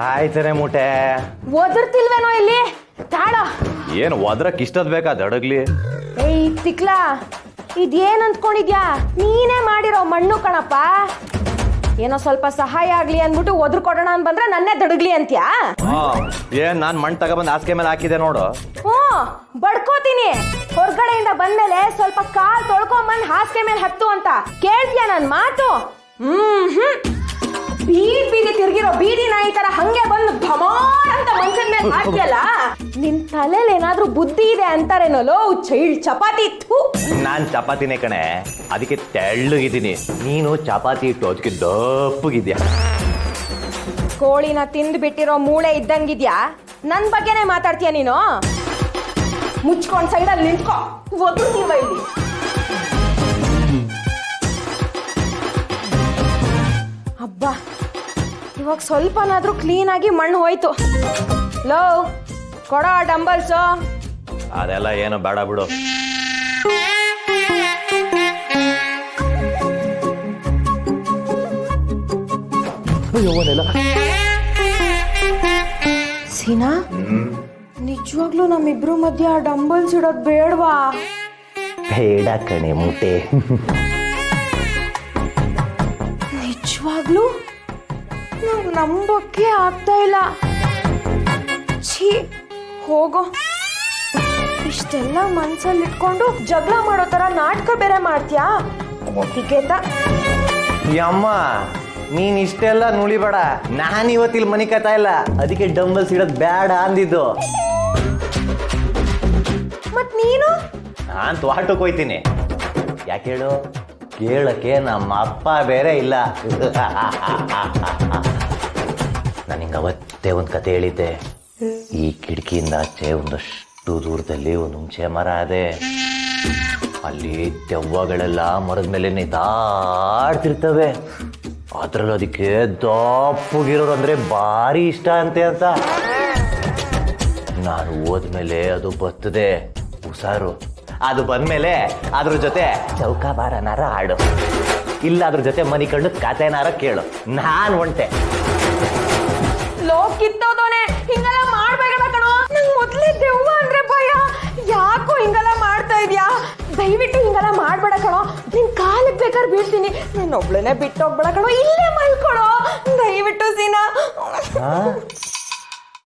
ಆಯ್ತರೆ ಮೂಟೆ. ಒದರ್ತಿಲ್ವೇನೋ ಇಲ್ಲಿ ತಾಳ. ಏನು ಒದ್ರಕ್ ಇಷ್ಟದ್ ಬೇಕಾ ದಡಗ್ಲಿ? ಏಯ್ ತಿಕ್ಲಾ, ಇದೇನ್ ಅಂದ್ಕೊಂಡಿದ್ಯಾ? ನೀನೇ ಮಾಡಿರೋ ಮಣ್ಣು ಕಣಪ್ಪ. ಏನೋ ಸ್ವಲ್ಪ ಸಹಾಯ ಆಗ್ಲಿ ಅಂದ್ಬಿಟ್ಟು ಒದ್ರ ಕೊಡೋಣ ಅಂತ ಬಂದ್ರೆ ನನ್ನೇ ದಡಗ್ಲಿ ಅಂತ್ಯಾ? ಏನ್ ನಾನ್ ಮಣ್ಣು ತಗೊಬಂದ್ ಹಾಸಿಗೆ ಮೇಲೆ ಹಾಕಿದೆ ನೋಡು. ಬಡ್ಕೋತೀನಿ. ಹೊರಗಡೆಯಿಂದ ಬಂದ್ಮೇಲೆ ಸ್ವಲ್ಪ ಕಾಲ್ ತೊಳ್ಕೊಂಬಂದ್ ಹಾಸಿಗೆ ಮೇಲೆ ಹತ್ತು ಅಂತ ಕೇಳ್ತೀಯ ನನ್ ಮಾತು? ಬೀದಿ ತಿರ್ಗಿರೋ ಬೀದಿ ನಾಯಿ ತರ ಹಂಗೆ ಬಂದು ಭಮಾರ್ ಅಂತ ಮನ್ಸನ್ ಮೇಲೆ ಹಾಕ್ಯಲ್ಲ. ನಿನ್ ತಲೆಯಲ್ಲಿ ಏನಾದ್ರೂ ಬುದ್ಧಿ ಇದೆ ಅಂತಾರೇನೋ ಚೈಲ್ಡ್ ಚಪಾತಿ. ನಾನ್ ಚಪಾತಿನೇ ಕಣೆ, ಅದಕ್ಕೆ ತೆಳ್ಳಗಿದ್ದೀನಿ. ನೀನು ಚಪಾತಿ ಇಟ್ಟು ಅದಕ್ಕೆ ದಪ್ಪಗಿದ್ಯಾ. ಕೋಳಿನ ತಿಂದು ಬಿಟ್ಟಿರೋ ಮೂಳೆ ಇದ್ದಂಗಿದ್ಯಾ. ನನ್ ಬಗ್ಗೆನೇ ಮಾತಾಡ್ತೀಯ ನೀನು? ಮುಚ್ಕೊಂಡ್ ಸೈಡಲ್ಲಿ ನಿಂತ್ಕೋ. ಒದ್ರುತ್ತೀವ ಇಲ್ಲಿ. ಅಬ್ಬಾ, ಇವಾಗ ಸ್ವಲ್ಪನಾದ್ರೂ ಕ್ಲೀನ್ ಆಗಿ ಮಣ್ಣು ಹೋಯ್ತು. ಲೋ ಕೊಡೋ ಡಂಬಲ್ಸು. ಅದೆಲ್ಲ ಏನು ಬೇಡ ಬಿಡು. ಸೀನಾ, ನಿಜವಾಗ್ಲೂ ನಮ್ಮಿಬ್ರು ಮಧ್ಯ ಡಂಬಲ್ಸ್ ಇಡೋದ್ ಬೇಡವಾ? ಬೇಡ ಕಣೆ ಮೂಟೆ. ನಿಜವಾಗ್ಲೂ ನಂಗೆ ನಂಬಕ್ಕೆ ಆಗ್ತಾ ಇಲ್ಲ. ಛೀ, ಹೋಗೋ. ಇಷ್ಟೆಲ್ಲ ಮನ್ಸಲ್ಲಿ ಇಟ್ಕೊಂಡು ಜಗಳ ಮಾಡೋ ತರ ನಾಟಕ ಬೇರೆ ಮಾಡ್ತೀಯಾ? ಒಟ್ಟಿಗೆತ ಯಮ್ಮ, ನೀನ್ ಇಷ್ಟೆಲ್ಲ ನುಳಿಬೇಡ. ನಾನ್ ಇವತ್ತಿಲ್ ಮನಿ ಕತಾ ಇಲ್ಲ, ಅದಕ್ಕೆ ಡಂಬಲ್ಸ್ ಇಡೋದ್ ಬೇಡ ಅಂದಿದ್ದು. ಮತ್ ನೀನು? ನಾನ್ ತ್ವಾಟಕ್ಕೆ ಹೋಯ್ತೀನಿ. ಯಾಕೆ ಹೇಳು? ಕೇಳಕ್ಕೆ ನಮ್ಮ ಅಪ್ಪ ಬೇರೆ ಇಲ್ಲ. ನಾನು ಹಿಂಗ ಅವತ್ತೇ ಒಂದು ಕತೆ ಹೇಳಿದ್ದೆ. ಈ ಕಿಟಕಿಯಿಂದ ಆಚೆ ಒಂದಷ್ಟು ದೂರದಲ್ಲಿ ಒಂದು ಹುಣಸೆ ಮರ ಅದೇ. ಅಲ್ಲಿ ದೆವ್ವಗಳೆಲ್ಲ ಮರದ ಮೇಲೆ ನೇತಾಡ್ತಿರ್ತವೆ. ಅದ್ರಲ್ಲಿ ಅದಕ್ಕೆ ದಪ್ಪಗಿರೋರು ಅಂದ್ರೆ ಭಾರಿ ಇಷ್ಟ ಅಂತೆ ಅಂತ. ನಾನು ಹೋದ್ಮೇಲೆ ಅದು ಬರ್ತದೆ ಹುಷಾರು. ಅದು ಬಂದ್ಮೇಲೆ ಅದ್ರ ಜೊತೆ ಚೌಕಾಬಾರನಾರ ಆಡು, ಇಲ್ಲ ಅದ್ರ ಜೊತೆ ಮನಿ ಕಂಡು ಕತೆನಾರ ಕೇಳು. ನಾನ್ ಹೊಂಟೆ. ಲೋ ಕಿತ್ತೋದೋನೆ, ಹಿಂಗೆಲ್ಲ ಮಾಡ್ಬೇಕಲ್ಲ ಕಣೋ. ನಂಗೆ ಮೊದ್ಲೇ ದೆವ್ವ ಅಂದ್ರೆ ಭಯ. ಯಾಕೋ ಹಿಂಗೆಲ್ಲ ಮಾಡ್ತಾ ಇದ್ಯಾ? ದಯವಿಟ್ಟು ಹಿಂಗೆಲ್ಲ ಮಾಡ್ಬೇಡ ಕಣೋ. ನಿನ್ ಕಾಲಿಗೆ ಬೇಕಾದ್ರೆ ಬೀಳ್ತೀನಿ. ನಾನು ಒಬ್ಳನ್ನೇ ಬಿಟ್ಟು ಹೋಗ್ಬೇಡ ಕಣೋ. ಇಲ್ಲೇ ಮಲ್ಕೊಳೋ ದಯವಿಟ್ಟು ಸೀನಾ.